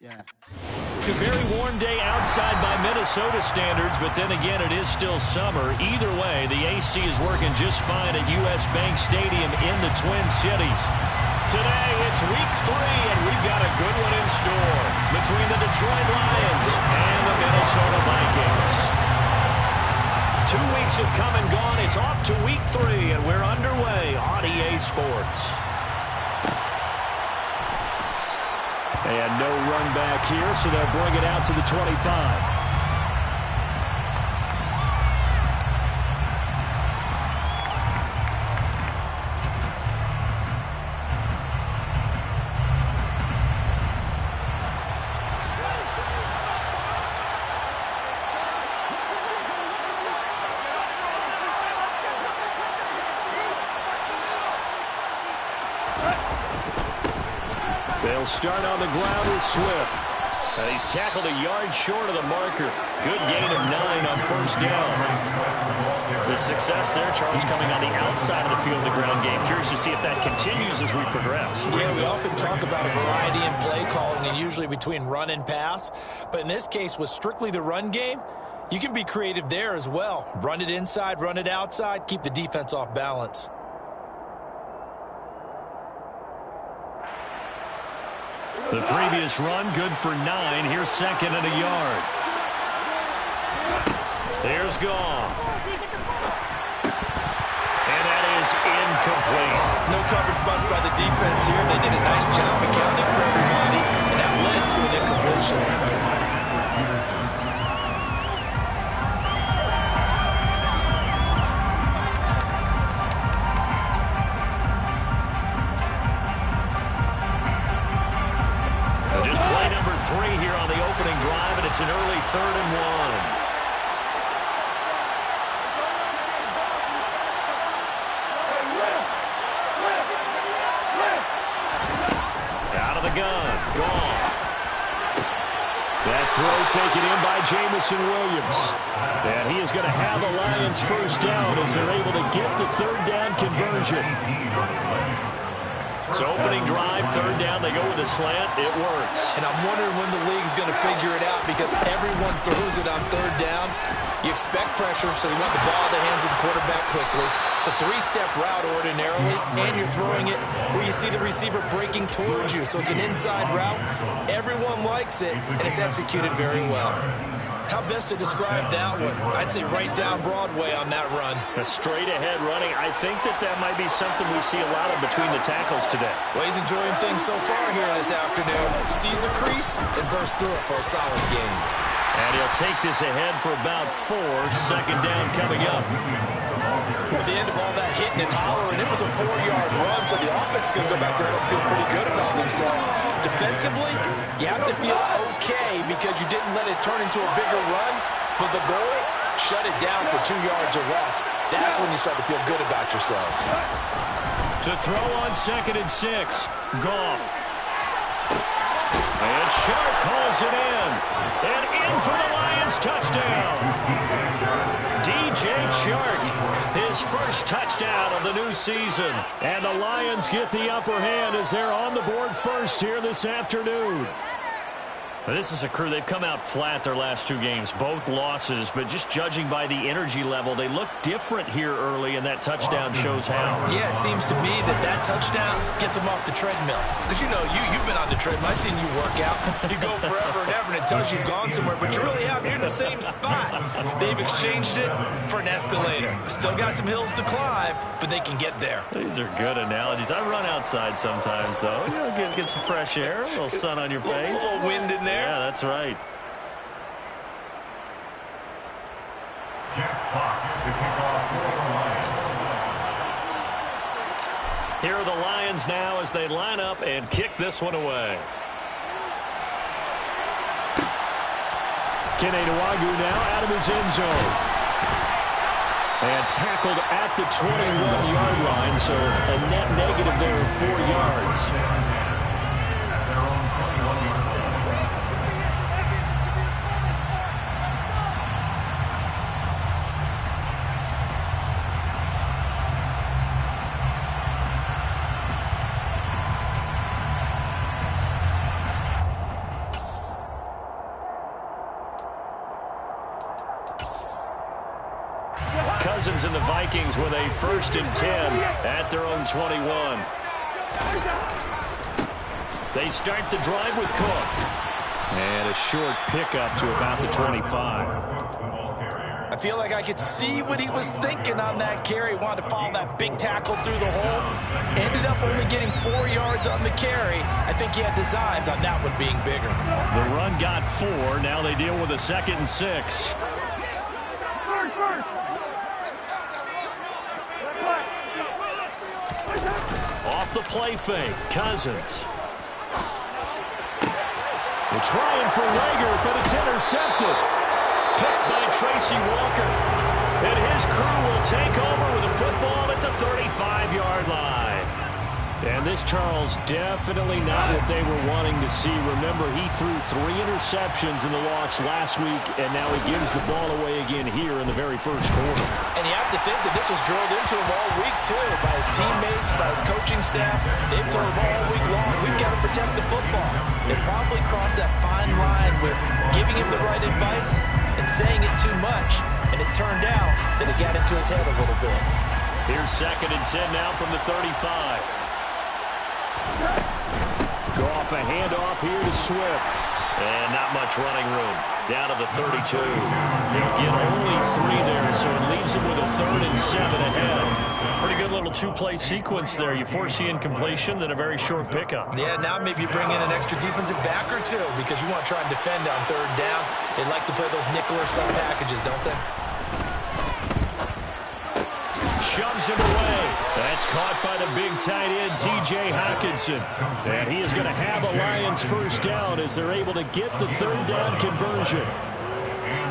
Yeah. A very warm day outside by Minnesota standards, but then again, it is still summer. Either way, the AC is working just fine at U.S. Bank Stadium in the Twin Cities. Today, it's week 3, and we've got a good one in store between the Detroit Lions and the Minnesota Vikings. 2 weeks have come and gone. It's off to week 3, and we're underway on EA Sports. And no run back here, so they'll bring it out to the 25. They'll start on the ground with Swift. He's tackled a yard short of the marker. Good gain of 9 on first down. The success there, Charles, coming on the outside of the field of the ground game. Curious to see if that continues as we progress. Yeah, we often talk about a variety in play calling and usually between run and pass. But in this case, with strictly the run game, you can be creative there as well. Run it inside, run it outside, keep the defense off balance. The previous run, good for 9. Here's second and a yard. There's Goff. And that is incomplete. No coverage bust by the defense here. They did a nice job accounting for everybody, and that led to an incompletion. Here on the opening drive, and it's an early 3rd and 1. Out of the gun, Goff. That throw taken in by Jamison Williams. And he is going to have the Lions first down as they're able to get the 3rd down conversion. So opening drive, 3rd down, they go with a slant. It works. And I'm wondering when the league's going to figure it out because everyone throws it on 3rd down. You expect pressure, so you want the ball in the hands of the quarterback quickly. It's a 3-step route ordinarily, and you're throwing it where you see the receiver breaking towards you. So it's an inside route. Everyone likes it, and it's executed very well. How best to describe that one? I'd say right down Broadway on that run. A straight-ahead running. I think that might be something we see a lot of between the tackles today. Well, he's enjoying things so far here this afternoon. Sees a crease and bursts through it for a solid gain. And he'll take this ahead for about 4. 2nd down coming up. At the end of all that hitting and hollering, it was a 4-yard run, so the offense is going to go back there and feel pretty good about themselves. Defensively, you have to feel okay because you didn't let it turn into a bigger run, but the goal, shut it down for 2 yards or less. That's when you start to feel good about yourselves. To throw on 2nd and 6, Goff. And Sharp calls it in. And in for the Lions touchdown. DJ Chark, his first touchdown of the new season. And the Lions get the upper hand as they're on the board first here this afternoon. Now, this is a crew, they've come out flat their last 2 games, both losses, but just judging by the energy level, they look different here early, and that touchdown shows how. Yeah, it seems to me that touchdown gets them off the treadmill. Because, you know, you've been on the treadmill. I've seen you work out. You go forever and ever, and it tells you you've gone somewhere, but you really have. You're in the same spot. They've exchanged it for an escalator. Still got some hills to climb, but they can get there. These are good analogies. I run outside sometimes, though. You know, get some fresh air, a little sun on your face. A little wind in there. Yeah, that's right. Here are the Lions now as they line up and kick this one away. Kene Nwagu now out of his end zone. And tackled at the 21-yard line, so a net negative there of 4 yards. Cousins and the Vikings with a 1st and 10 at their own 21. They start the drive with Cook. And a short pickup to about the 25. I feel like I could see what he was thinking on that carry. Wanted to follow that big tackle through the hole. Ended up only getting 4 yards on the carry. I think he had designs on that one being bigger. The run got 4. Now they deal with a 2nd and 6. Off the play fake, Cousins. They're trying for Rager, but it's intercepted. Picked by Tracy Walker. And his crew will take over with the football at the 35-yard line. And this, Charles, definitely not what they were wanting to see. Remember, he threw 3 interceptions in the loss last week, and now he gives the ball away again here in the very first quarter. And you have to think that this was drilled into him all week, too, by his teammates, by his coaching staff. They've told him all week long, we've got to protect the football. They probably crossed that fine line with giving him the right advice and saying it too much, and it turned out that it got into his head a little bit. Here's 2nd and 10 now from the 35. Go off a handoff here to Swift. And not much running room. Down to the 32. They'll get only 3 there, so it leaves them with a 3rd and 7 ahead. Pretty good little 2-play sequence there. You force the incompletion, then a very short pickup. Yeah, now maybe you bring in an extra defensive back or 2 because you want to try and defend on 3rd down. They like to play those nickel or sub packages, don't they? Shoves him away. That's caught by the big tight end, T.J. Hockenson. And he is going to have a Lions 1st down as they're able to get the 3rd down conversion.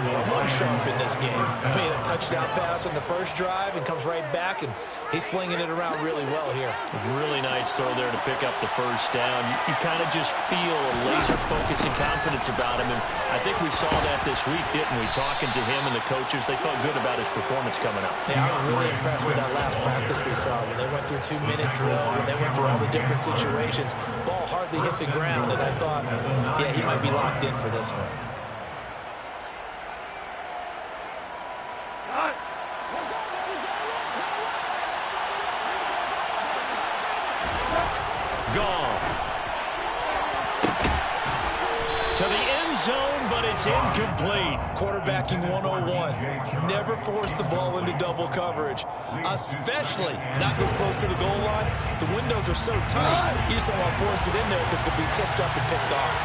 Someone sharp in this game. I mean, a touchdown pass on the first drive and comes right back, and he's flinging it around really well here. Really nice throw there to pick up the 1st down. You kind of just feel a laser focus and confidence about him, and I think we saw that this week, didn't we? Talking to him and the coaches, they felt good about his performance coming up. Yeah, I was really impressed with that last practice we saw when they went through 2-minute drill, when they went through all the different situations. Ball hardly hit the ground, and I thought, yeah, he might be locked in for this one. To the end zone, but it's incomplete. Quarterbacking 101. Never force the ball into double coverage, especially not this close to the goal line. The windows are so tight, you just don't want to force it in there because it could be tipped up and picked off.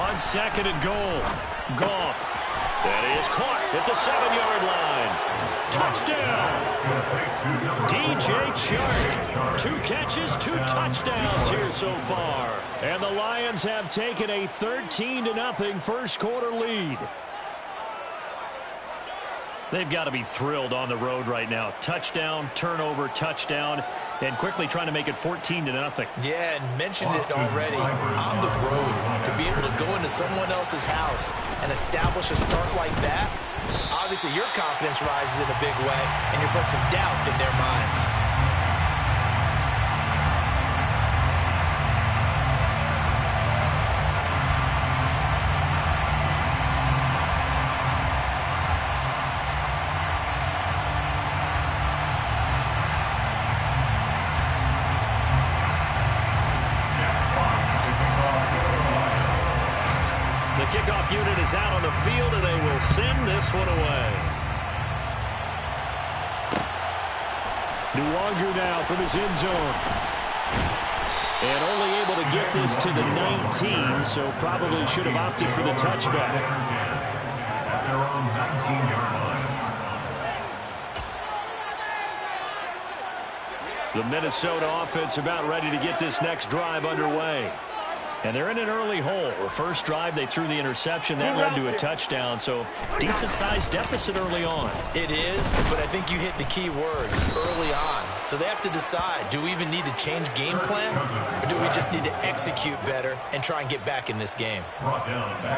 On 2nd and goal, Goff. That is caught at the 7-yard line. Touchdown! DJ Chark. 2 catches, 2 touchdowns here so far. And the Lions have taken a 13-0 first quarter lead. They've got to be thrilled on the road right now. Touchdown, turnover, touchdown, and quickly trying to make it 14-0. Yeah, and mentioned it already. On the road, to be able to go into someone else's house and establish a start like that, obviously your confidence rises in a big way, and you put some doubt in their minds. The kickoff unit is out on the field, and they will send this one away. Nwangu now from his end zone. And only able to get this to the 19, so probably should have opted for the touchback. The Minnesota offense about ready to get this next drive underway. And they're in an early hole. The first drive, they threw the interception. That led to a touchdown, so decent-sized deficit early on. It is, but I think you hit the key words, early on. So they have to decide, do we even need to change game plan, or do we just need to execute better and try and get back in this game?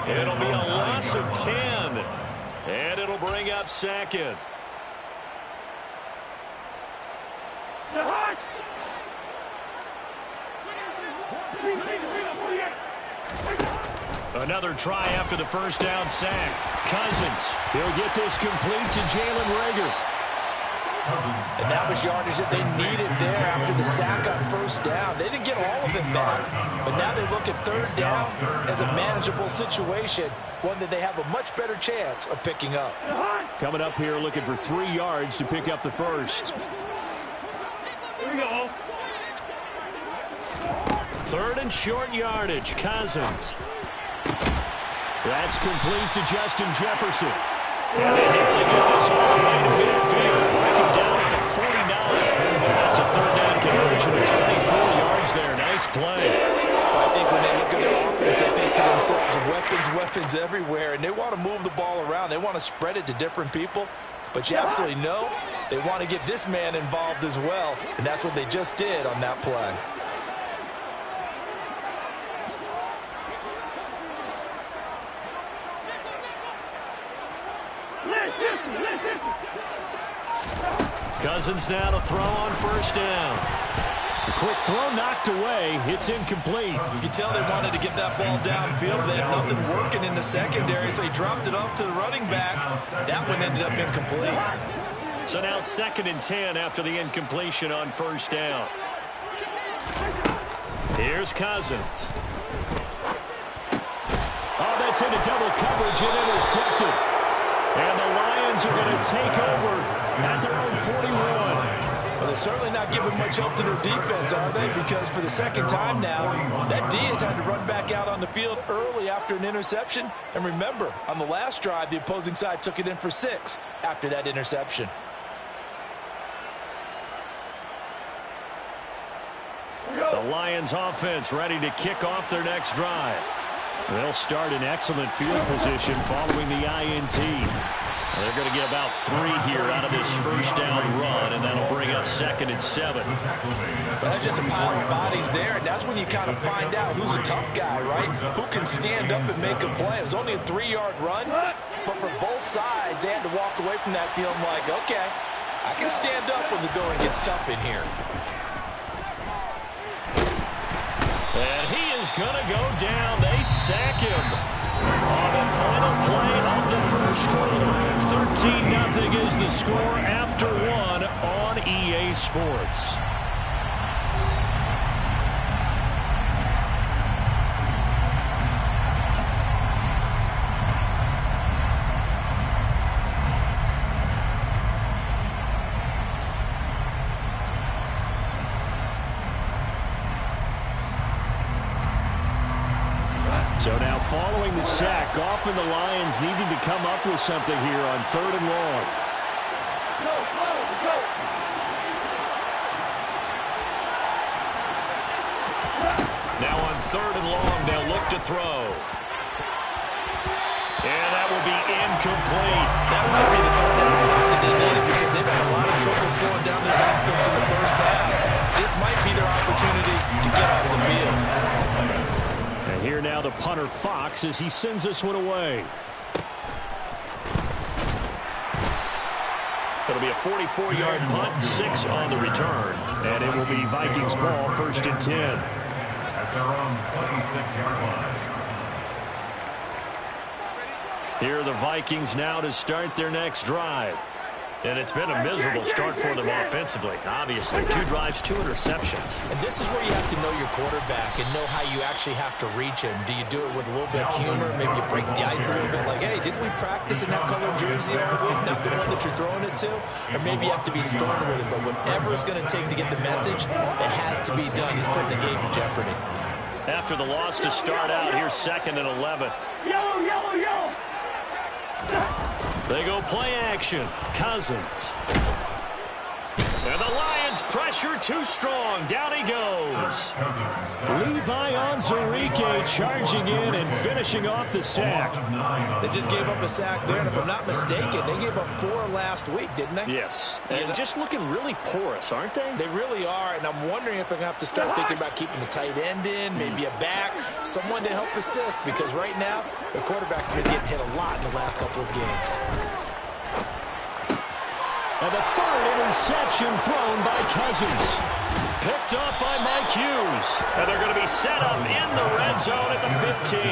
It'll be a loss of 10, and it'll bring up 2nd. Another try after the first down sack. Cousins. He'll get this complete to Jalen Reagor. And that was yardage that they needed there after the sack on first down. They didn't get all of it back, but now they look at third down as a manageable situation, one that they have a much better chance of picking up. Coming up here looking for 3 yards to pick up the first. Here we go. Third and short yardage. Cousins. That's complete to Justin Jefferson. And they nearly get this all the way to midfield. Break it down at the 49. That's a third down conversion of 24 yards there. Nice play. I think when they look at their offense, they think to themselves, weapons everywhere, and they want to move the ball around. They want to spread it to different people. But you absolutely know they want to get this man involved as well, and that's what they just did on that play. Cousins now to throw on first down. The quick throw knocked away. It's incomplete. You can tell they wanted to get that ball downfield. They had nothing working in the secondary, so he dropped it off to the running back. That one ended up incomplete. So now 2nd and 10 after the incompletion on first down. Here's Cousins. Oh, that's into double coverage and intercepted. And the Lions are going to take over at their own 41. Well, they're certainly not giving much help to their defense, are they? Because for the second time now, that D has had to run back out on the field early after an interception. And remember, on the last drive, the opposing side took it in for 6 after that interception. The Lions offense ready to kick off their next drive. They'll start in excellent field position following the INT. They're going to get about 3 here out of this first down run, and that'll bring up 2nd and 7. Well, that's just a pile of bodies there, and that's when you kind of find out who's a tough guy, right? Who can stand up and make a play. It was only a 3-yard run, but for both sides, they had to walk away from that feeling like, okay, I can stand up when the going gets tough in here. And he is going to go down. They sack him on the final play of the first quarter. 13-0 is the score after 1 on EA Sports. So now following the sack, often the Lions needing to come up with something here on 3rd and long. Now on 3rd and long, they'll look to throw. And that will be incomplete. That might be the third down stop that they needed because they've had a lot of trouble slowing down this offense in the first half. This might be their opportunity to get off the field. And here now the punter Fox as he sends this one away. It'll be a 44-yard punt, 6 on the return. And it will be Vikings ball, 1st and 10. At their own 26-yard line. Here are the Vikings now to start their next drive. And it's been a miserable start for them offensively. Obviously, 2 drives, 2 interceptions. And this is where you have to know your quarterback and know how you actually have to reach him. Do you do it with a little bit of humor? Maybe you break the ice a little bit like, hey, didn't we practice in that color jersey every week? Not the one that you're throwing it to. Or maybe you have to be stern with him. But whatever it's going to take to get the message, it has to be done. He's putting the game in jeopardy. After the loss to start out, here's 2nd and 11. Yellow, yellow, yellow. They go play action. Cousins. And the Lions pressure too strong. Down he goes. Levi Onwuzurike charging in and finishing off the sack. They just gave up a sack there, and if I'm not mistaken, they gave up 4 last week, didn't they? Yes. And just looking really porous, aren't they? They really are, and I'm wondering if they're going to have to start thinking about keeping the tight end in, maybe a back, someone to help assist, because right now, the quarterback's been getting hit a lot in the last couple of games. And the third interception thrown by Cousins. Picked off by Mike Hughes. And they're going to be set up in the red zone at the 15.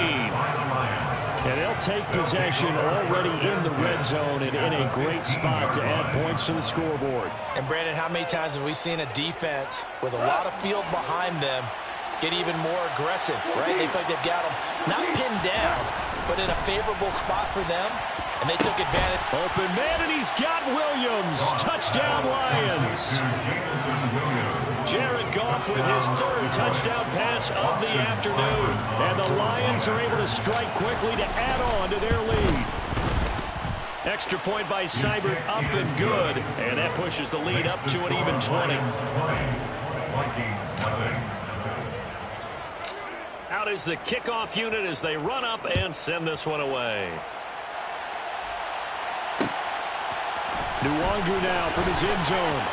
And they'll take possession already in the red zone and in a great spot to add points to the scoreboard. And, Brandon, how many times have we seen a defense with a lot of field behind them get even more aggressive, right? They feel like they've got them not pinned down, but in a favorable spot for them, and they took advantage. Open man, and he's got Williams. Touchdown, Lions. Jared Goff with his third touchdown pass of the afternoon. And the Lions are able to strike quickly to add on to their lead. Extra point by Seibert, up and good. And that pushes the lead up to an even 20. Out is the kickoff unit as they run up and send this one away. Nwangu now from his end zone.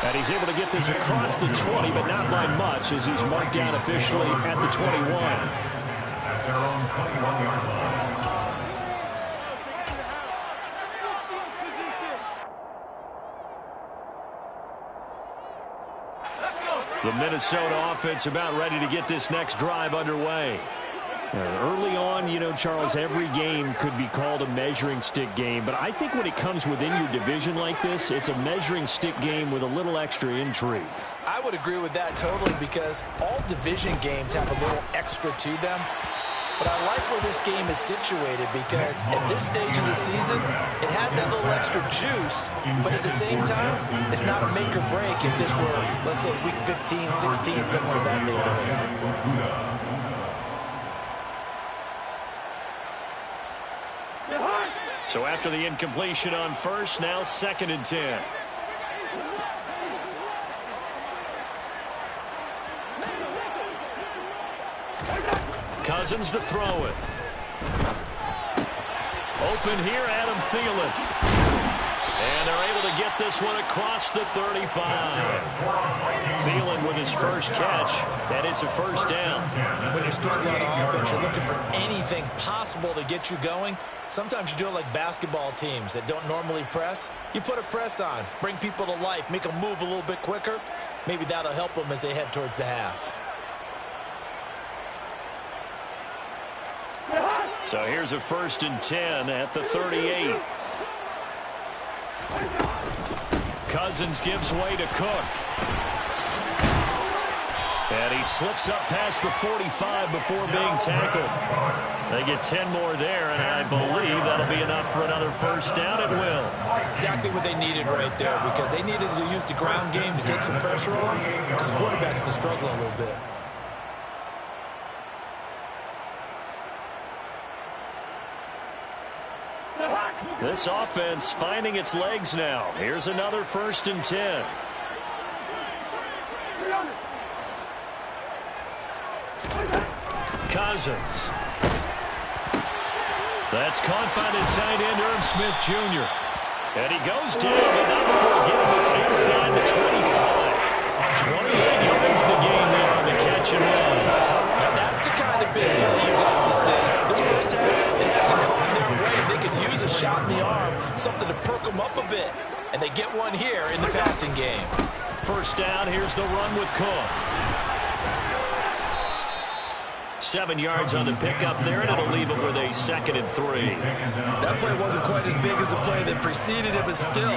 And he's able to get this across the 20, but not by much, as he's marked down officially at the 21. At their own 21-yard line. The Minnesota offense about ready to get this next drive underway. Early on, you know, Charles, every game could be called a measuring stick game. But I think when it comes within your division like this, it's a measuring stick game with a little extra intrigue. I would agree with that totally, because all division games have a little extra to them. But I like where this game is situated, because at this stage of the season, it has that little extra juice, but at the same time, it's not a make or break if this were, let's say, week 15, 16, something like that neighborhood. So after the incompletion on first, now 2nd and 10. Cousins to throw it. Open here, Adam Thielen. And they're able to get this one across the 35. Thielen with his first catch, and it's a first down. When you're struggling on offense, you're looking for anything possible to get you going. Sometimes you do it like basketball teams that don't normally press. You put a press on, bring people to life, make them move a little bit quicker. Maybe that'll help them as they head towards the half. So here's a 1st and 10 at the 38. Cousins gives way to Cook. And he slips up past the 45 before being tackled. They get 10 more there, and I believe that'll be enough for another first down. It will. Exactly what they needed right there, because they needed to use the ground game to take some pressure off, because the quarterback's been struggling a little bit. This offense finding its legs now. Here's another 1st and 10. Cousins. That's caught by the tight end, Irv Smith Jr. And he goes down, but not before getting this inside the 25. 28 yards the gain there on the catch and run. Now that's the kind of big play you like to see. This first half, it hasn't gone their way. They could use a shot in the arm, something to perk them up a bit. And they get one here in the passing game. First down, here's the run with Cook. 7 yards on the pickup there, and it'll leave it with a 2nd and 3. That play wasn't quite as big as the play that preceded it, but still,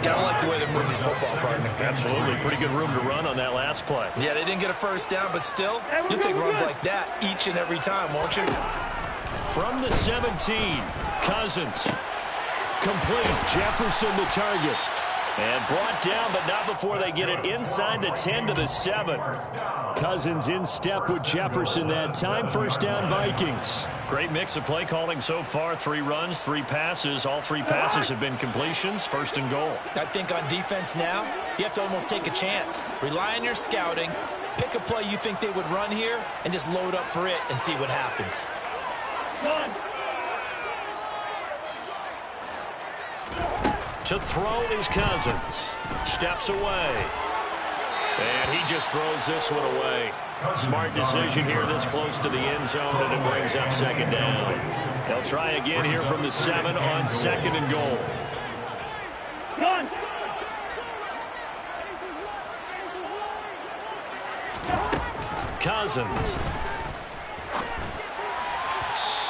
gotta like the way they're moving the football, partner. Absolutely. Pretty good room to run on that last play. Yeah, they didn't get a first down, but still, you'll take runs like that each and every time, won't you? From the 17, Cousins. Complete. Jefferson the target. And brought down, but not before they get it inside the 10 to the 7. Cousins in step with Jefferson that time. First down, Vikings. Great mix of play calling so far. 3 runs, 3 passes. All 3 passes have been completions. 1st and goal. I think on defense now, you have to almost take a chance. Rely on your scouting. Pick a play you think they would run here and just load up for it and see what happens. To throw is Cousins. Steps away. And he just throws this one away. Smart decision here this close to the end zone, and it brings up 2nd down. They'll try again here from the 7 on 2nd and goal. Cousins.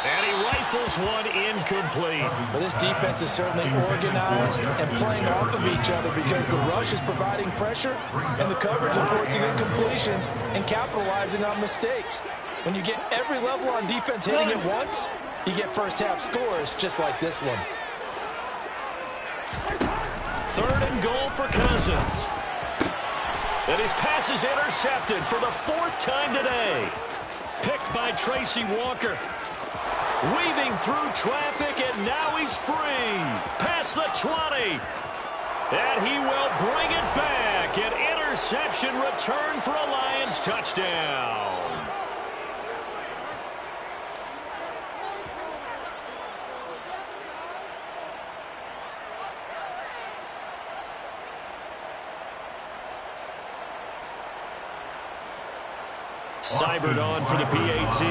And he rifles one incomplete. Well, this defense is certainly organized and playing off of each other because the rush is providing pressure and the coverage is forcing incompletions and capitalizing on mistakes. When you get every level on defense hitting at once, you get first half scores just like this one. 3rd and goal for Cousins. And his pass is intercepted for the 4th time today. Picked by Tracy Walker. Weaving through traffic, and now he's free. Past the 20. And he will bring it back. An interception return for a Lions touchdown. Seibert on for the PAT.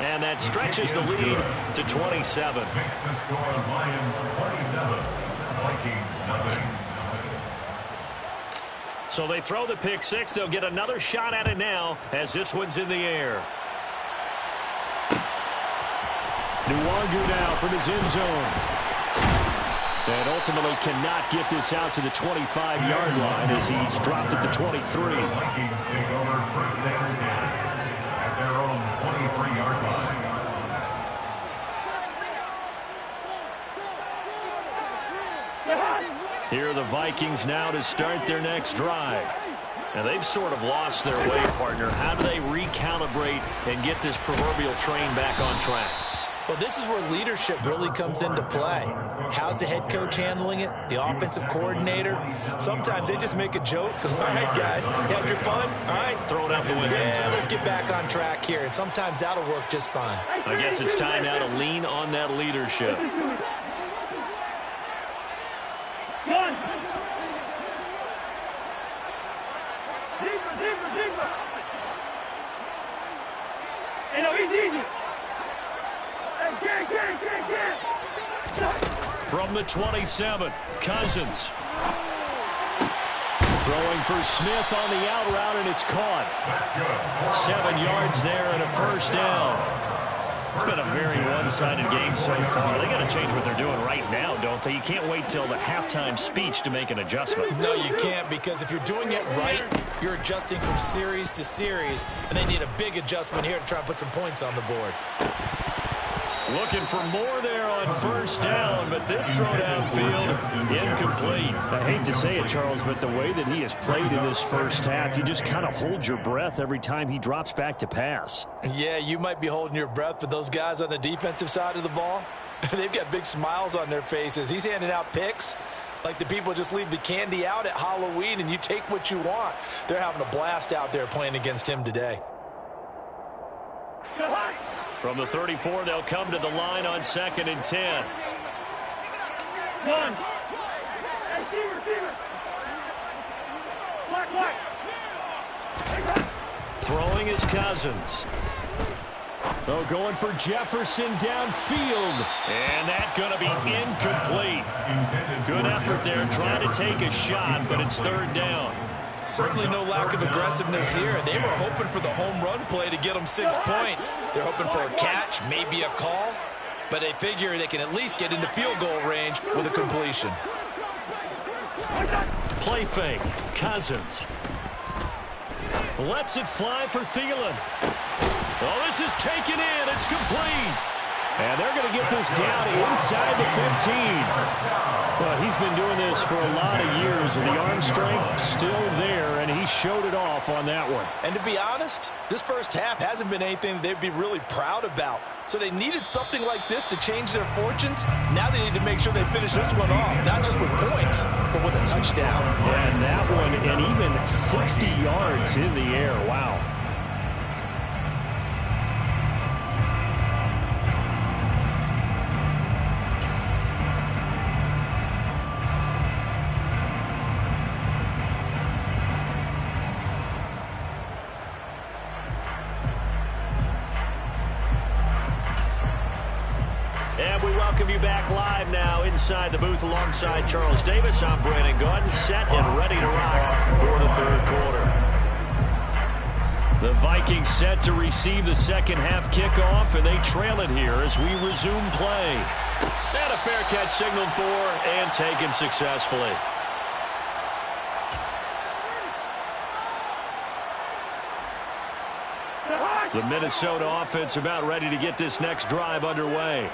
And that stretches the lead to 27. Makes the score Lions 27, Vikings nothing. So they throw the pick six. They'll get another shot at it now as this one's in the air. Nwangu now from his end zone. And ultimately cannot get this out to the 25-yard line as he's dropped at the 23. Vikings take over 1st and 10 at their own 23-yard line. Here are the Vikings now to start their next drive. And they've sort of lost their way, partner. How do they recalibrate and get this proverbial train back on track? Well, this is where leadership really comes into play. How's the head coach handling it? The offensive coordinator? Sometimes they just make a joke. All right, guys, you had your fun? All right. Throw it out the window. Yeah, let's get back on track here. And sometimes that'll work just fine. I guess it's time now to lean on that leadership. From the 27, Cousins. Throwing for Smith on the out route, and it's caught. 7 yards there and a first down. It's been a very one-sided game so far. They got to change what they're doing right now, don't they? You can't wait till the halftime speech to make an adjustment. No, you can't, because if you're doing it right, you're adjusting from series to series, and they need a big adjustment here to try and put some points on the board. Looking for more there on first down, but this throw downfield incomplete. I hate to say it, Charles, but the way that he has played in this first half, you just kind of hold your breath every time he drops back to pass. Yeah, you might be holding your breath, but those guys on the defensive side of the ball, they've got big smiles on their faces. He's handing out picks like the people just leave the candy out at Halloween and you take what you want. They're having a blast out there playing against him today. From the 34, they'll come to the line on 2nd and 10. Throwing is Cousins. Oh, going for Jefferson downfield. And that's going to be incomplete. Good effort there trying to take a shot, but it's 3rd down. Certainly no lack of aggressiveness here. They were hoping for the home run play to get them 6 points. They're hoping for a catch, maybe a call, but they figure they can at least get into field goal range with a completion. Play fake. Cousins. Lets it fly for Thielen. Oh, this is taken in. It's complete. And they're going to get this down inside the 15. Well, he's been doing this for a lot of years, and the arm strength still there, and he showed it off on that one. And to be honest, this first half hasn't been anything they'd be really proud about. So they needed something like this to change their fortunes. Now they need to make sure they finish this one off, not just with points, but with a touchdown. And that one, and even 60 yards in the air. Wow. welcome you back live now inside the booth alongside Charles Davis. I'm Brandon Gaudin, set and ready to rock for the third quarter. The Vikings set to receive the second half kickoff, and they trail it here as we resume play. And a fair catch signaled for and taken successfully. The Minnesota offense about ready to get this next drive underway.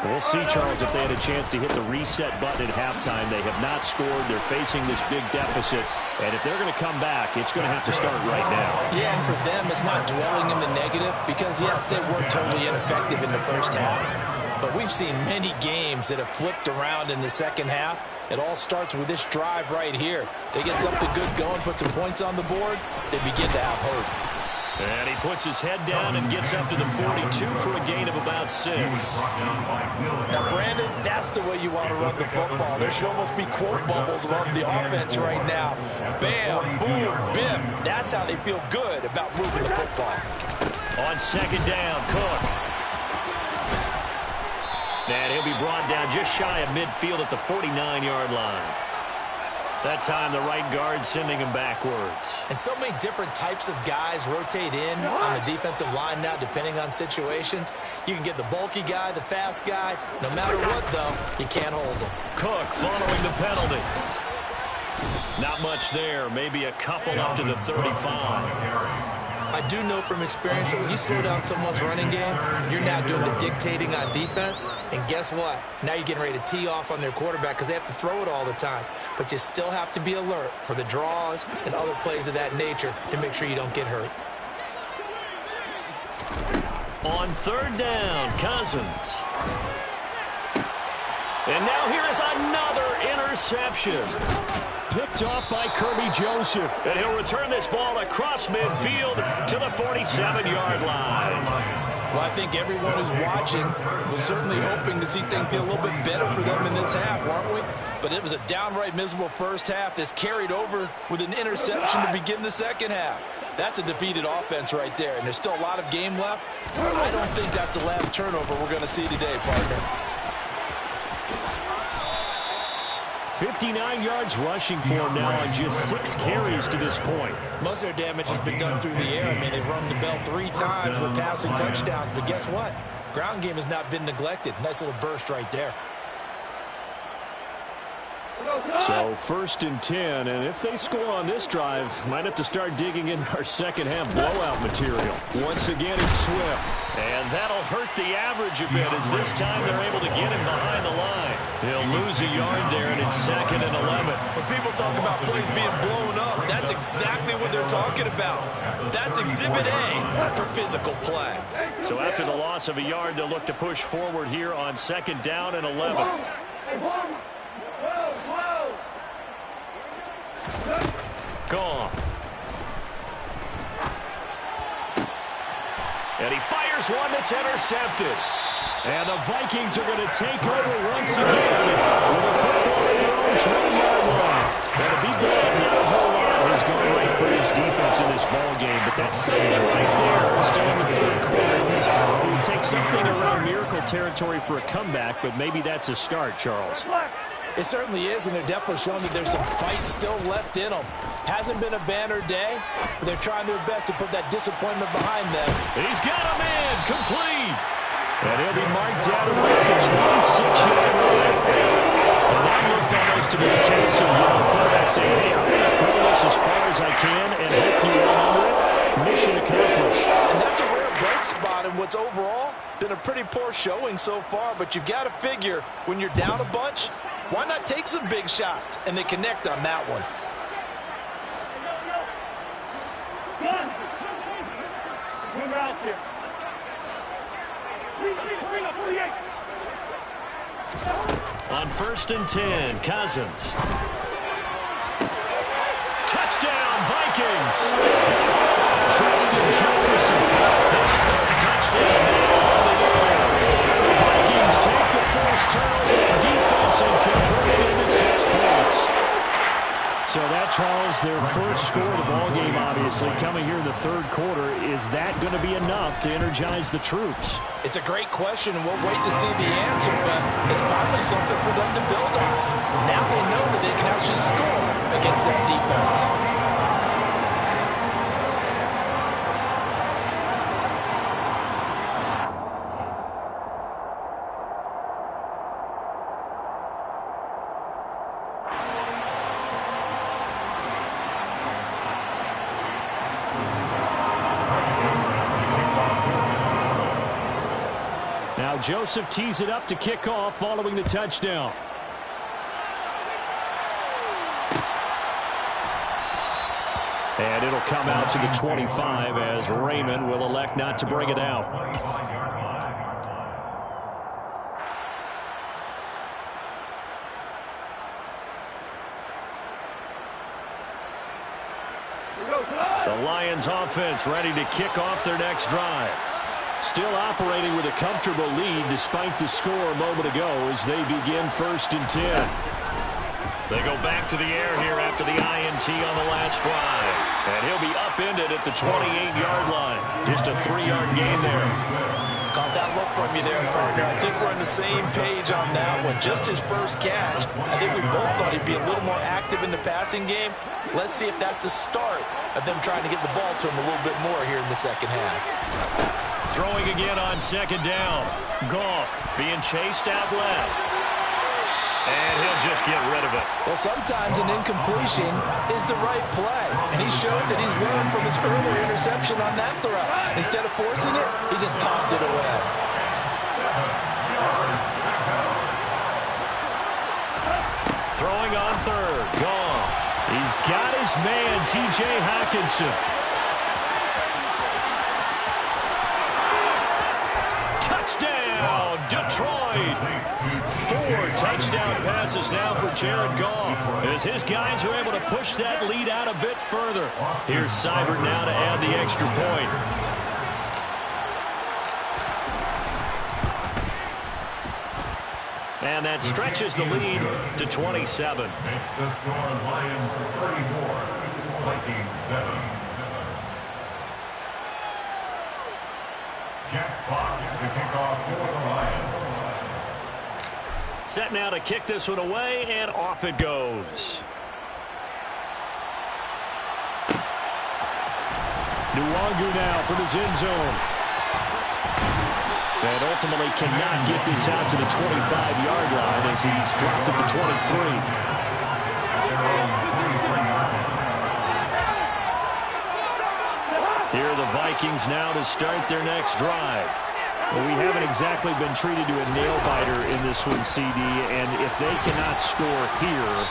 We'll see, Charles, if they had a chance to hit the reset button at halftime. They have not scored. They're facing this big deficit. And if they're going to come back, it's going to have to start right now. Yeah, and for them, it's not dwelling in the negative because, yes, they were totally ineffective in the first half. But we've seen many games that have flipped around in the second half. It all starts with this drive right here. They get something good going, put some points on the board, they begin to have hope. And he puts his head down and gets up to the 42 for a gain of about 6. Now, Brandon, that's the way you want to run the football. There should almost be quote bubbles above the offense right now. Bam, boom, biff. That's how they feel good about moving the football. On second down, Cook. And he'll be brought down just shy of midfield at the 49-yard line. That time, the right guard sending him backwards. And so many different types of guys rotate in on the defensive line now, depending on situations. You can get the bulky guy, the fast guy. No matter what, though, you can't hold him. Cook following the penalty. Not much there. Maybe a couple up to the 35. I do know from experience that when you slow down someone's running game, you're now doing the dictating on defense. And guess what? Now you're getting ready to tee off on their quarterback because they have to throw it all the time. But you still have to be alert for the draws and other plays of that nature to make sure you don't get hurt. On third down, Cousins. And now here is another interception. Picked off by Kirby Joseph. And he'll return this ball across midfield to the 47-yard line. Well, I think everyone who's watching was certainly hoping to see things get a little bit better for them in this half, weren't we? But it was a downright miserable first half that's carried over with an interception to begin the second half. That's a defeated offense right there, and there's still a lot of game left. I don't think that's the last turnover we're going to see today, partner. 59 yards rushing for him now on just 6 carries to this point. Most of their damage has been done through the air. I mean, they've rung the bell 3 times with passing touchdowns. But guess what? Ground game has not been neglected. Nice little burst right there. So first and 10, and if they score on this drive, might have to start digging in our second half blowout material. Once again, it's Swift. And that'll hurt the average a bit as this time they're able to get him behind the line. He'll lose a yard there, and it's second and 11. When people talk about plays being blown up, that's exactly what they're talking about. That's Exhibit A for physical play. So after the loss of a yard, they'll look to push forward here on second down and 11. Gone. And he fires one that's intercepted. And the Vikings are going to take over once again with a football at their own 20-yard line. And to be bad, not a whole lot has gone right for his defense in this ball game, but that's something right there. Still in the third quarter. It would take something around miracle territory for a comeback, but maybe that's a start, Charles. It certainly is, and they're definitely showing that there's some fight still left in them. Hasn't been a banner day, but they're trying their best to put that disappointment behind them. He's got him in, complete. And he'll be marked down at about the 26-yard line. And that looked almost to be a case of, quarterback saying, hey, I'm going to throw this as far as I can and hope you run under it. Mission accomplished. And that's a rare bright spot in what's overall been a pretty poor showing so far, but you've got to figure when you're down a bunch, why not take some big shots? And they connect on that one. On first and 10, Cousins. Touchdown, Vikings. Justin Jefferson. His third touchdown now on the year. The Vikings take the first turnover in defense and convert it into 6 points. So that, Charles, is their first score of the ball game, obviously, coming here in the third quarter. Is that going to be enough to energize the troops? It's a great question, and we'll wait to see the answer, but it's finally something for them to build on. Now they know that they can actually score against that defense. Now Joseph tees it up to kick off following the touchdown. And it'll come out to the 25 as Raymond will elect not to bring it out. The Lions offense ready to kick off their next drive. Still operating with a comfortable lead despite the score a moment ago as they begin 1st and 10. They go back to the air here after the INT on the last drive. And he'll be upended at the 28-yard line. Just a 3-yard gain there. Caught that look from you there, partner. I think we're on the same page on that one. Just his first catch. I think we both thought he'd be a little more active in the passing game. Let's see if that's the start of them trying to get the ball to him a little bit more here in the second half. Throwing again on 2nd down. Goff being chased out left. And he'll just get rid of it. Well, sometimes an incompletion is the right play. And he showed that he's learned from his earlier interception on that throw. Instead of forcing it, he just tossed it away. Throwing on 3rd. Goff. He's got his man, T.J. Hockenson. Touchdown, Detroit. 4 touchdown passes now for Jared Goff as his guys are able to push that lead out a bit further. Here's Seibert now to add the extra point. And that stretches the lead to 27. Makes the score Lions 34, Vikings 7. Jack Fox to kick off for the Lions. Set now to kick this one away, and off it goes. Nwangu now from his end zone. And ultimately cannot get this out to the 25-yard line as he's dropped at the 23. Here are the Vikings now to start their next drive. Well, we haven't exactly been treated to a nail-biter in this one, CD, and if they cannot score here,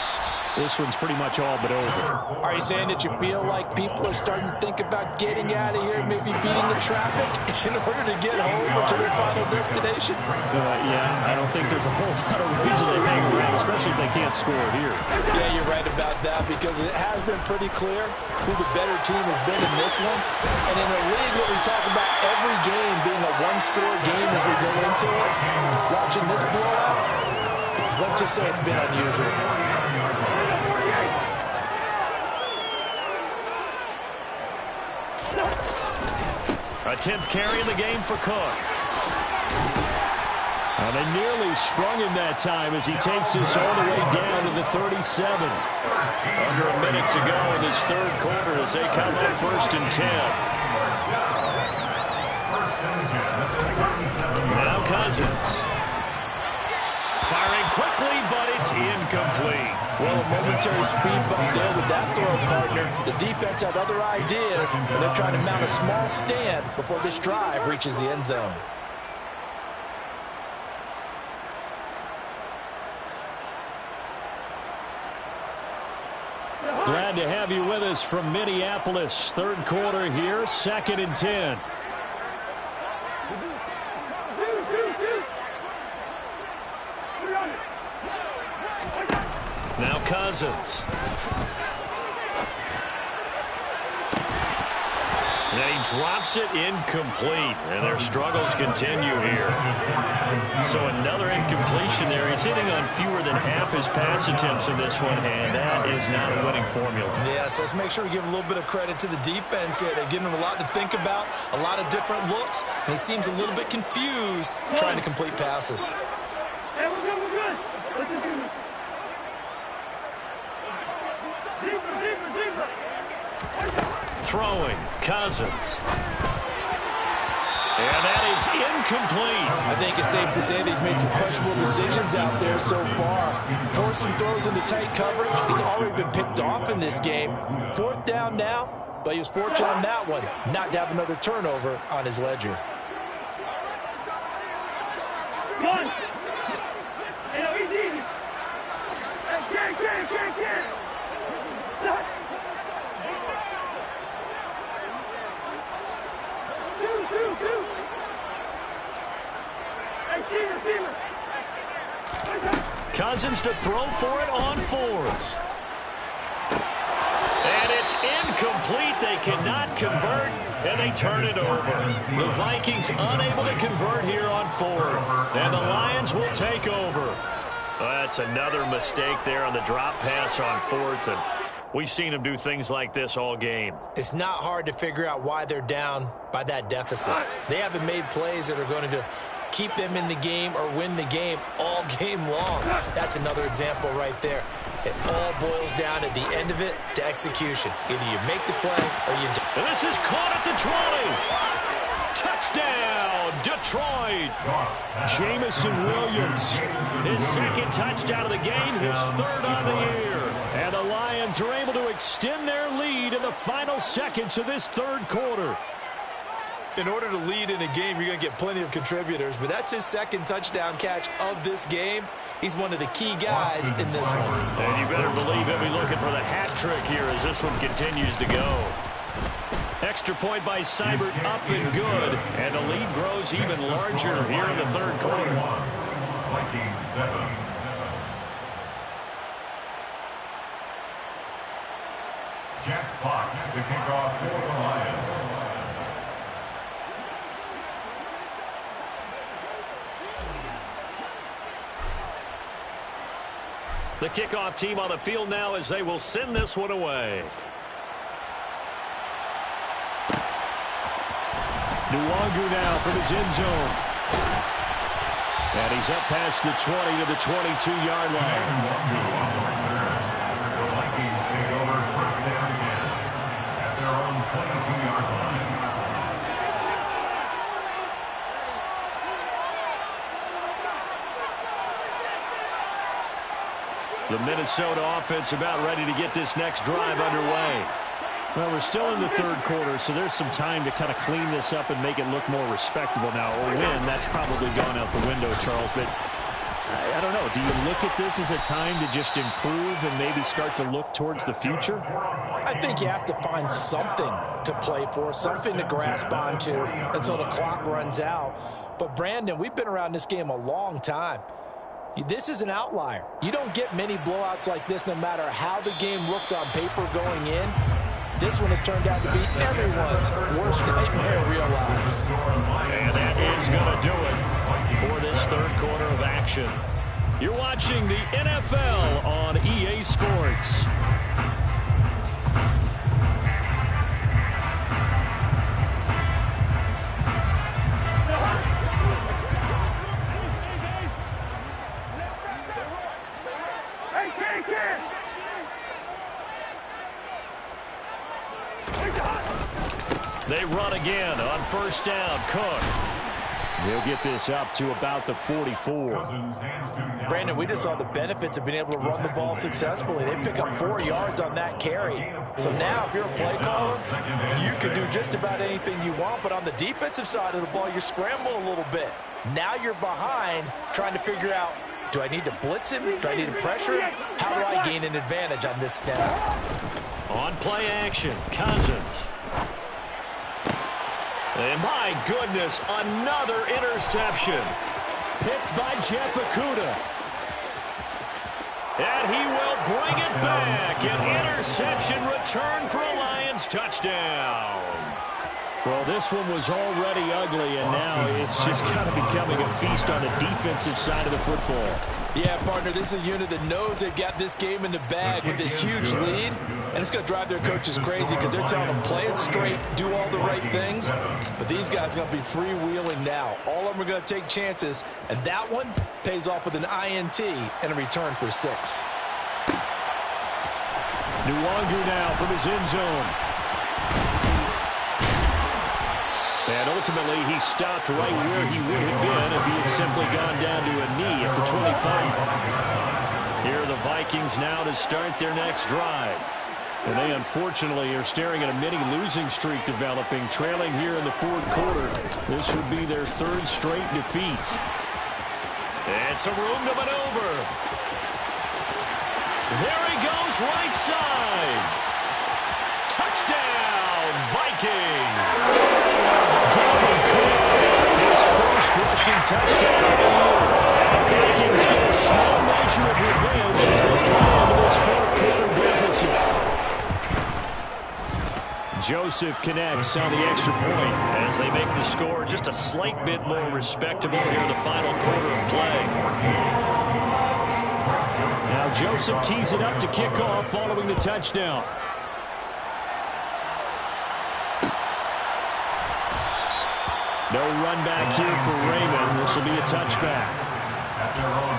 this one's pretty much all but over. Are you saying that you feel like people are starting to think about getting out of here, maybe beating the traffic in order to get home or to their final destination? Yeah, I don't think there's a whole lot of reason to hang around, especially if they can't score here. Yeah, you're right about that because it has been pretty clear who the better team has been in this one. And in a league where we talk about every game being a one-score game as we go into it, watching this blowout, let's just say it's been unusual. A 10th carry in the game for Cook. And they nearly sprung him that time as he takes this all the way down to the 37. Under a minute to go in this third quarter as they come up 1st and 10. Now Cousins. Firing quickly, but it's incomplete. Well, a momentary speed bump there with that throw, partner. The defense had other ideas, and they're trying to mount a small stand before this drive reaches the end zone. Glad to have you with us from Minneapolis. Third quarter here, 2nd and 10. Now Cousins. And he drops it incomplete. And their struggles continue here. So another incompletion there. He's hitting on fewer than half his pass attempts in this one, and that is not a winning formula. Yes, let's make sure we give a little bit of credit to the defense here. They've given him a lot to think about, a lot of different looks, and he seems a little bit confused trying to complete passes. Hey, we're good, we're good. Zebra. Throwing, Cousins. And that is incomplete. I think it's safe to say that he's made some questionable decisions out there so far. Forced some throws into tight coverage. He's already been picked off in this game. 4th down now, but he was fortunate on that one not to have another turnover on his ledger. One. Hey, no, he's easy. Hey, get. Stop. Two. Hey, Steven. Cousins to throw for it on 4th. And it's incomplete. They cannot convert, and they turn it over. The Vikings unable to convert here on 4th. And the Lions will take over. That's another mistake there on the drop pass on 4th. And we've seen them do things like this all game. It's not hard to figure out why they're down by that deficit. They haven't made plays that are going to keep them in the game or win the game all game long. That's another example right there. It all boils down at the end of it to execution. Either you make the play or you don't. And this is caught at the 20. Touchdown, Detroit. Jamison Williams, his 2nd touchdown of the game, his 3rd on the year. And the Lions are able to extend their lead in the final seconds of this 3rd quarter. In order to lead in a game, you're going to get plenty of contributors, but that's his 2nd touchdown catch of this game. He's one of the key guys in this one. And you better believe he'll be looking for the hat trick here as this one continues to go. Extra point by Seibert, up and good. And the lead grows even larger here in the 3rd quarter. Vikings 7. Jack Fox to kick off for the Lions. The kickoff team on the field now as they will send this one away. Nwangu now from his end zone. And he's up past the 20 to the 22-yard line. The Vikings take over 1st down 10 at their own 22-yard line. The Minnesota offense about ready to get this next drive underway. Well, we're still in the 3rd quarter, so there's some time to kind of clean this up and make it look more respectable now. Or win, that's probably gone out the window, Charles. But I don't know. Do you look at this as a time to just improve and maybe start to look towards the future? I think you have to find something to play for, something to grasp onto until the clock runs out. But, Brandon, we've been around this game a long time. This is an outlier. You don't get many blowouts like this no matter how the game looks on paper going in. This one has turned out to be everyone's worst nightmare realized. And that is going to do it for this 3rd quarter of action. You're watching the NFL on EA Sports. They run again on 1st down. Cook. He'll get this up to about the 44. Brandon, we just saw the benefits of being able to run the ball successfully. They pick up 4 yards on that carry. So now if you're a play caller, you can do just about anything you want. But on the defensive side of the ball, you're scrambling a little bit. Now you're behind trying to figure out, do I need to blitz him? Do I need to pressure him? How do I gain an advantage on this snap? On play action, Cousins. And my goodness, another interception. Picked by Jeff Okudah. And he will bring it back. An interception return for a Lions touchdown. Well, this one was already ugly, and now it's just kind of becoming a feast on the defensive side of the football. Yeah, partner, this is a unit that knows they've got this game in the bag with this huge lead, and it's going to drive their coaches crazy because they're telling them play it straight, do all the right things, but these guys are going to be freewheeling now. All of them are going to take chances, and that one pays off with an INT and a return for 6. Nwangu now from his end zone. And ultimately, he stopped right where he would have been if he had simply gone down to a knee at the 25. Here are the Vikings now to start their next drive. And they, unfortunately, are staring at a mini losing streak developing, trailing here in the fourth quarter. This would be their 3rd straight defeat. It's a room to maneuver. There he goes, right side. Touchdown, Vikings. Dalvin Cook, his first rushing touchdown of the year. And the Vikings get a small measure of revenge as they come into this fourth quarter deficit. Joseph connects on the extra point as they make the score just a slight bit more respectable here in the final quarter of play. Now Joseph tees it up to kick off following the touchdown. No run back here for Raymond. This will be a touchback. At their own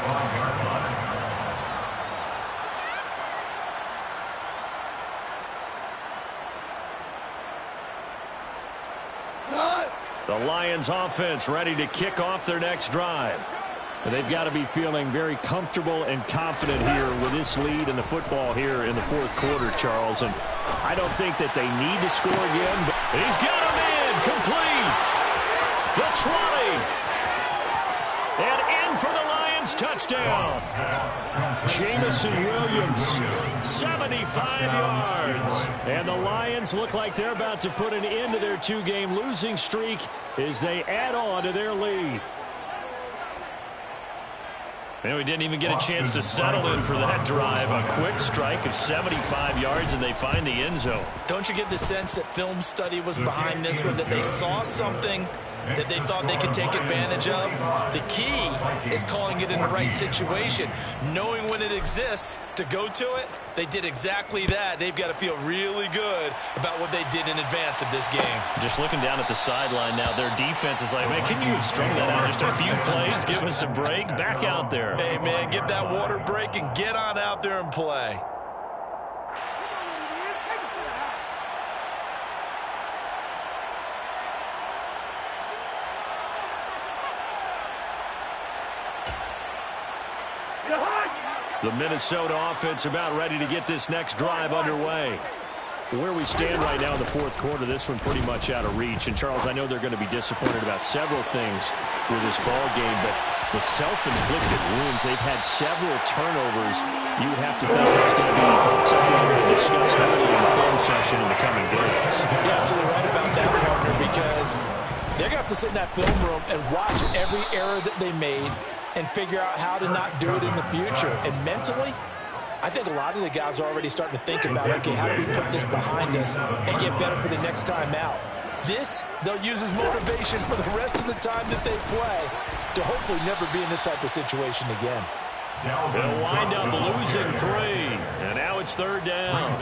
25-yard line. The Lions offense ready to kick off their next drive. And they've got to be feeling very comfortable and confident here with this lead in the football here in the fourth quarter, Charles. And I don't think that they need to score again. But he's got him in, complete. The 20. And in for the Lions touchdown. Jamison Williams. 75 yards. And the Lions look like they're about to put an end to their 2-game losing streak as they add on to their lead. And we didn't even get a chance to settle in for that drive. A quick strike of 75 yards, and they find the end zone. Don't you get the sense that film study was behind this one, that they saw something that they thought they could take advantage of? The key is calling it in the right situation, knowing when it exists to go to it. They did exactly that. They've got to feel really good about what they did in advance of this game. Just looking down at the sideline now, their defense is like, man, can you have strung that out just a few plays? Give us a break. Back out there. Hey, man, get that water break and get on out there and play. The Minnesota offense about ready to get this next drive underway. Where we stand right now in the fourth quarter, this one pretty much out of reach. And, Charles, I know they're going to be disappointed about several things with this ball game, but the self-inflicted wounds, they've had several turnovers. You would have to think that's going to be something we're going to discuss heavily in the film session in the coming days. You're absolutely right about that, partner, because they're going to have to sit in that film room and watch every error that they made and figure out how to not do it in the future. And mentally, I think a lot of the guys are already starting to think about, okay, how do we put this behind us and get better for the next time out? This, they'll use as motivation for the rest of the time that they play to hopefully never be in this type of situation again. They'll wind up losing 3. And now it's 3rd down.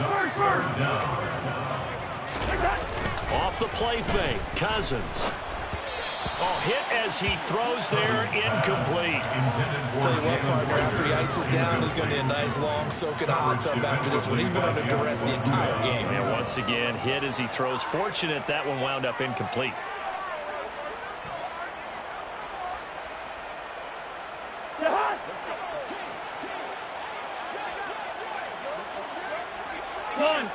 Off the play fake, Cousins. Oh, hit as he throws there, incomplete. Tell you what, partner, after he ices down, he's going to be a nice long soak in a hot tub after this one. He's been under duress the entire game. And once again, hit as he throws. Fortunate that one wound up incomplete. Done.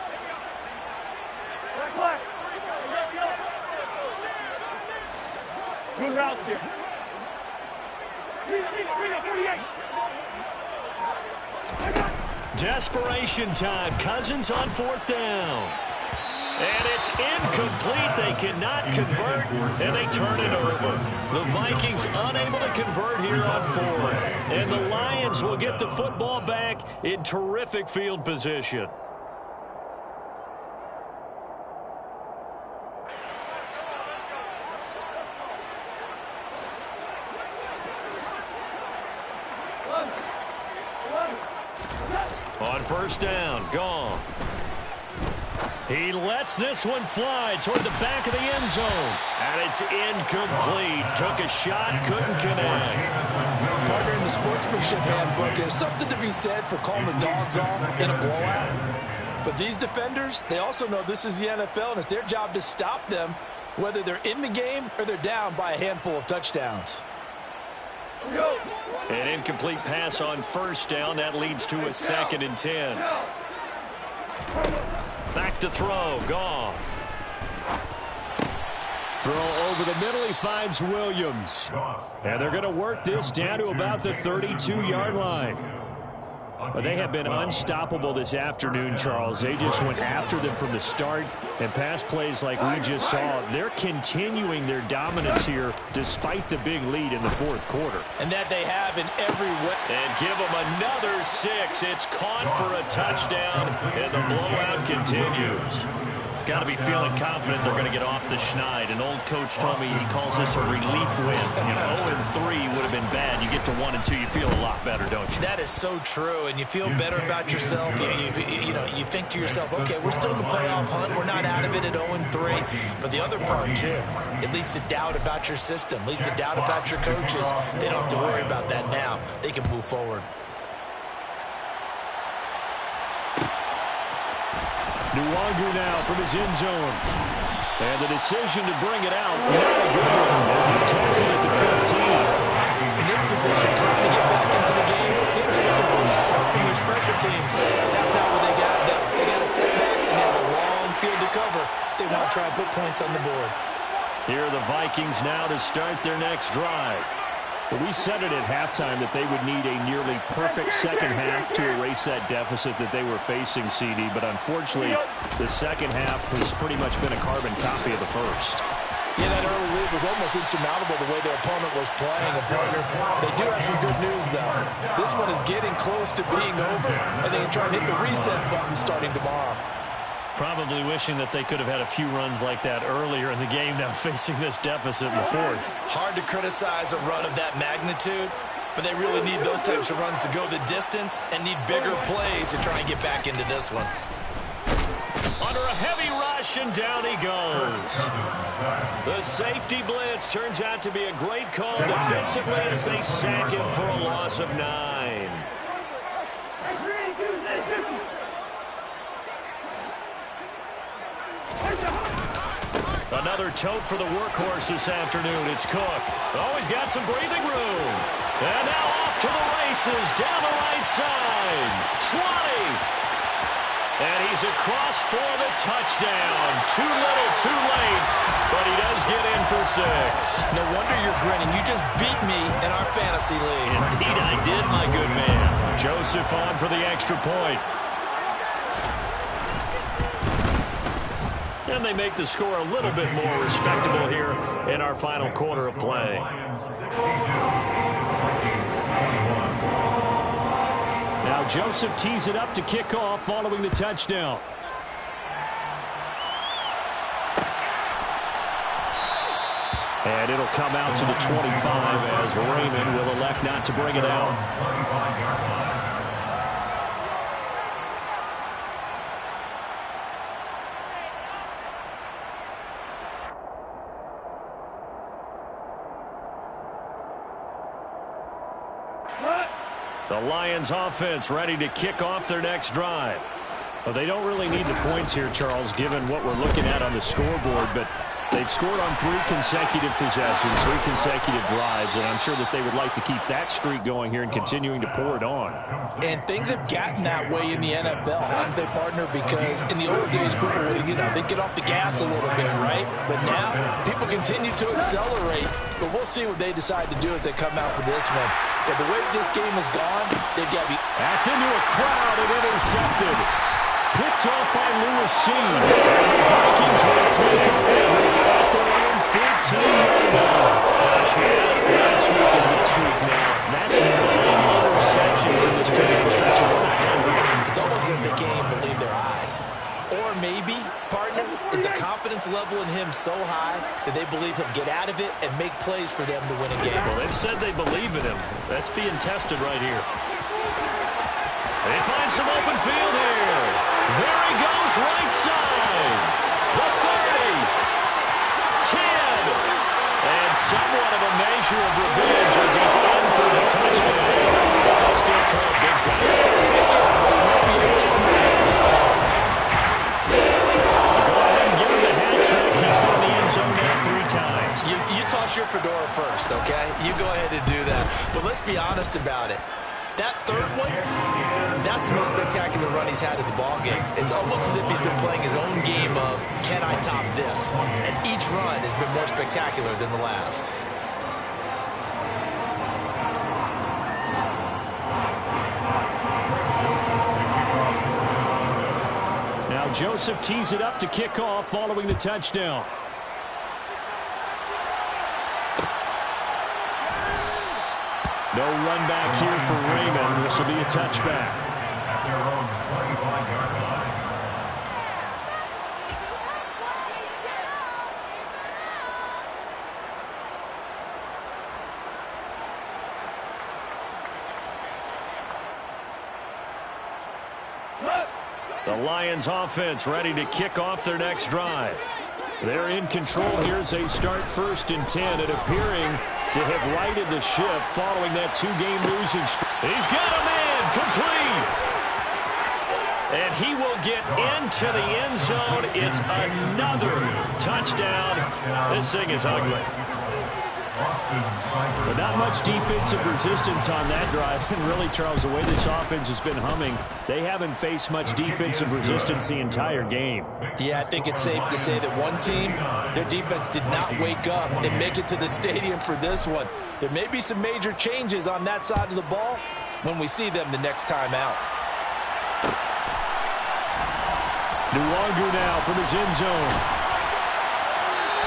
Black. Good route there. Bring up 48. Desperation time. Cousins on 4th down. And it's incomplete. They cannot convert, and they turn it over. The Vikings unable to convert here on 4th. And the Lions will get the football back in terrific field position. On first down, Goff. He lets this one fly toward the back of the end zone. And it's incomplete. Took a shot, couldn't connect. Partner, in the sportsmanship handbook, there's something to be said for calling the dogs off in a blowout. But these defenders, they also know this is the NFL, and it's their job to stop them, whether they're in the game or they're down by a handful of touchdowns. An incomplete pass on first down. That leads to a 2nd and 10. Back to throw. Goff. Throw over the middle. He finds Williams. And they're going to work this down to about the 32-yard line. But they have been unstoppable this afternoon, Charles. They just went after them from the start, and pass plays like we just saw, they're continuing their dominance here despite the big lead in the fourth quarter. And that they have in every way. And give them another 6. It's caught for a touchdown, and the blowout continues. Got to be feeling confident they're going to get off the schneid. An old coach told me he calls this a relief win. If 0-3 would have been bad, you get to 1-2, you feel a lot better, don't you? That is so true, and you feel better about yourself. You think to yourself, okay, we're still in the playoff hunt. We're not out of it at 0-3. But the other part, too, it leads to doubt about your system, leads to doubt about your coaches. They don't have to worry about that now. They can move forward. Nwangu now from his end zone. And the decision to bring it out, not a good one, as he's tackled at the 15. In this position, trying to get back into the game, teams are looking for a spark from their special teams. That's not what they got, though. They got to sit back and have a long field to cover if they want to try and put points on the board. Here are the Vikings now to start their next drive. Well, we said it at halftime that they would need a nearly perfect second half to erase that deficit that they were facing, CD. But unfortunately, the second half has pretty much been a carbon copy of the first. Yeah, that early lead was almost insurmountable the way their opponent was playing. And partner, they do have some good news, though. This one is getting close to being over, and they can try and hit the reset button starting tomorrow. Probably wishing that they could have had a few runs like that earlier in the game, now facing this deficit in the fourth. Hard to criticize a run of that magnitude, but they really need those types of runs to go the distance and need bigger plays to try and get back into this one. Under a heavy rush, and down he goes. The safety blitz turns out to be a great call defensively as they sack him for a loss of 9. Another tote for the workhorse this afternoon. It's Cook. Oh, he's got some breathing room. And now off to the races down the right side. 20. And he's across for the touchdown. Too little, too late. But he does get in for 6. No wonder you're grinning. You just beat me in our fantasy league. Indeed I did, my good man. Joseph on for the extra point. And they make the score a little bit more respectable here in our final quarter of play. Now Joseph tees it up to kick off following the touchdown. And it'll come out to the 25 as Raymond will elect not to bring it out. The Lions offense ready to kick off their next drive. Well, they don't really need the points here, Charles, given what we're looking at on the scoreboard, but they've scored on 3 consecutive possessions, 3 consecutive drives, and I'm sure that they would like to keep that streak going here and continuing to pour it on. And things have gotten that way in the NFL, haven't they, partner? Because in the old days, people would, they'd get off the gas a little bit, right? But now, people continue to accelerate, but we'll see what they decide to do as they come out for this one. But the way this game has gone, they've got to be... That's into a crowd and intercepted. Picked off by Lewis C. And the Vikings will take over at their own 15-yard line. Gosh, you had it last week and this week now. That's 9 interceptions in this 2-game stretch of work. It's almost as if they can't believe their eyes. Or maybe, partner, is the confidence confidence level in him so high that they believe he'll get out of it and make plays for them to win a game. Well, they've said they believe in him. That's being tested right here. They find some open field here. There he goes, right side. The 30. 10. And somewhat of a measure of revenge as he's in for the touchdown. But they'll still throw it big time. They'll take it, but it won't be able to snap. Go ahead and give him the hat trick. He's been in the end zone now 3 times. You toss your fedora first, okay? You go ahead and do that. But let's be honest about it. That third one, that's the most spectacular run he's had in the ballgame. It's almost as if he's been playing his own game of, can I top this? And each run has been more spectacular than the last. Now Joseph tees it up to kick off following the touchdown. No run back here for Raymond. This will be a touchback. At their own 35-yard line. The Lions offense ready to kick off their next drive. They're in control here as they start 1st and 10 and appearing to have righted the ship following that 2-game losing streak. He's got a man complete. And he will get into the end zone. It's another touchdown. This thing is ugly. But not much defensive resistance on that drive. And really, Charles, the way this offense has been humming, they haven't faced much defensive resistance the entire game. Yeah, I think it's safe to say that one team, their defense did not wake up and make it to the stadium for this one. There may be some major changes on that side of the ball when we see them the next time out. Nwangu now from his end zone.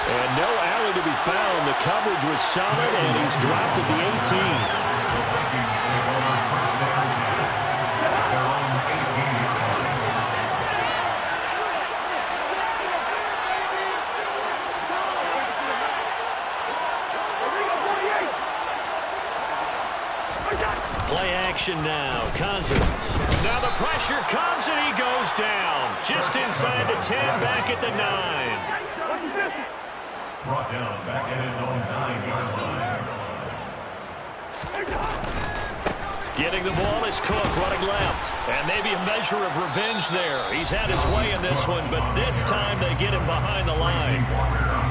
And no alley to be found. The coverage was solid, and he's dropped at the 18. Play action now. Cousins. Now the pressure comes, and he goes down. Just inside the 10, back at the 9. Brought down back at his own 9-yard line. Getting the ball is Cook running left. And maybe a measure of revenge there. He's had his way in this one, but this time they get him behind the line.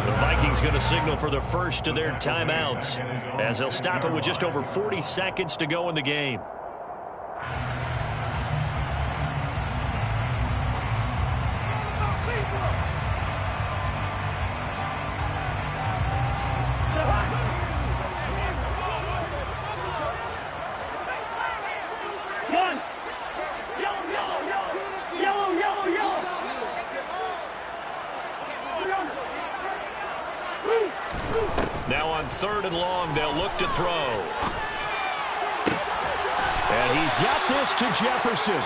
The Vikings going to signal for the first of their timeouts as they'll stop it with just over 40 seconds to go in the game. Now on 3rd and long, they'll look to throw. And he's got this to Jefferson.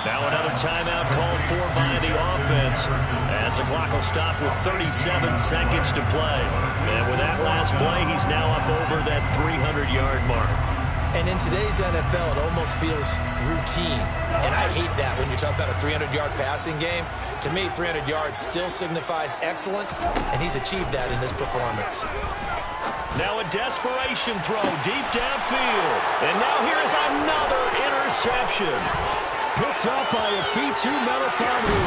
Now another timeout called for by the offense as the clock will stop with 37 seconds to play. And with that last play, he's now up over that 300-yard mark. And in today's NFL, it almost feels routine. And I hate that when you talk about a 300-yard passing game. To me, 300 yards still signifies excellence, and he's achieved that in this performance. Now a desperation throw deep downfield. And now here is another interception. Picked up by Afitu Melifonwu.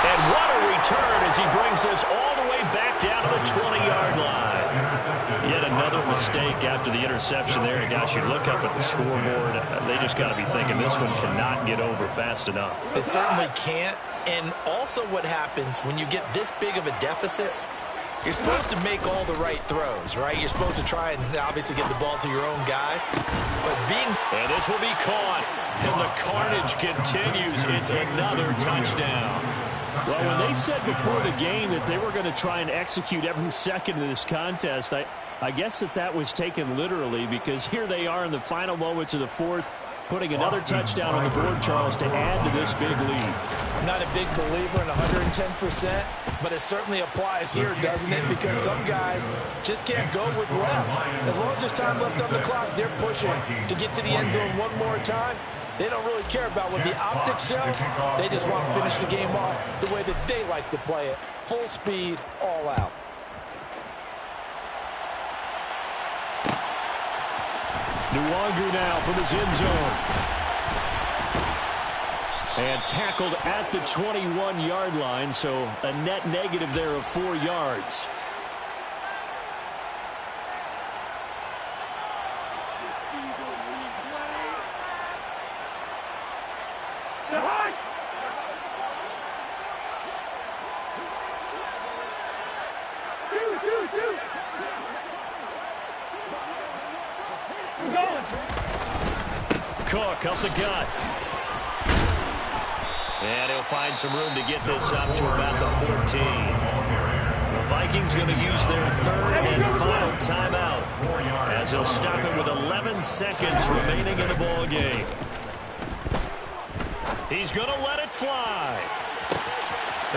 And what a return as he brings this all the way back down to the 20-yard line. Yet another mistake after the interception there. And gosh, you look up at the scoreboard, they just got to be thinking this one cannot get over fast enough. It certainly can't. And also what happens when you get this big of a deficit, you're supposed to make all the right throws, right? You're supposed to try and obviously get the ball to your own guys. But And this will be caught. And the carnage continues. It's another touchdown. Well, when they said before the game that they were going to try and execute every second of this contest, I guess that was taken literally, because here they are in the final moments of the fourth. Putting another touchdown on the board, Charles, to add to this big lead. I'm not a big believer in 110%, but it certainly applies here, doesn't it? Because some guys just can't go with less. As long as there's time left on the clock, they're pushing to get to the end zone one more time. They don't really care about what the optics show. They just want to finish the game off the way that they like to play it. Full speed, all out. Nwangu now from his end zone. And tackled at the 21-yard line, so a net negative there of 4 yards. Cook up the gut. And he'll find some room to get this up to about the 14. The Vikings going to use their third and final timeout as he'll stop it with 11 seconds remaining in the ball game. He's going to let it fly.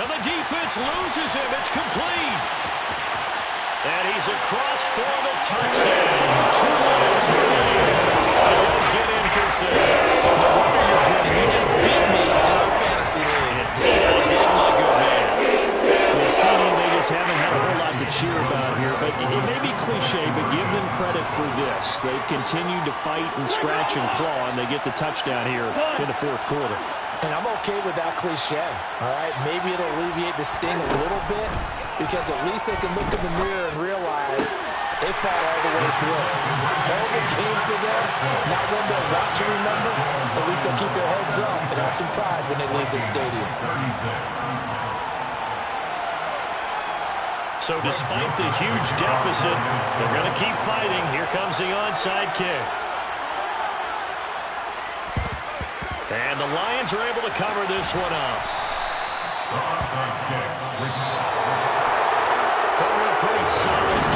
And the defense loses him. It's complete. And he's across for the touchdown. 2 minutes remaining. Let's get in for 6. No wonder you're grinning. You just beat me in our fantasy league. Indeed, I did, my good man. Well, see, they just haven't had a whole lot to cheer about here, but it may be cliche, but give them credit for this. They've continued to fight and scratch and claw, and they get the touchdown here in the 4th quarter. And I'm okay with that cliche, all right? Maybe it'll alleviate the sting a little bit because at least they can look in the mirror and realize they fought all the way through. Horrible game for them, not one they'll want to remember. At least they'll keep their heads up and have some pride when they leave the stadium. So despite the huge deficit, they're going to keep fighting. Here comes the onside kick. And the Lions are able to cover this one up. Pretty solid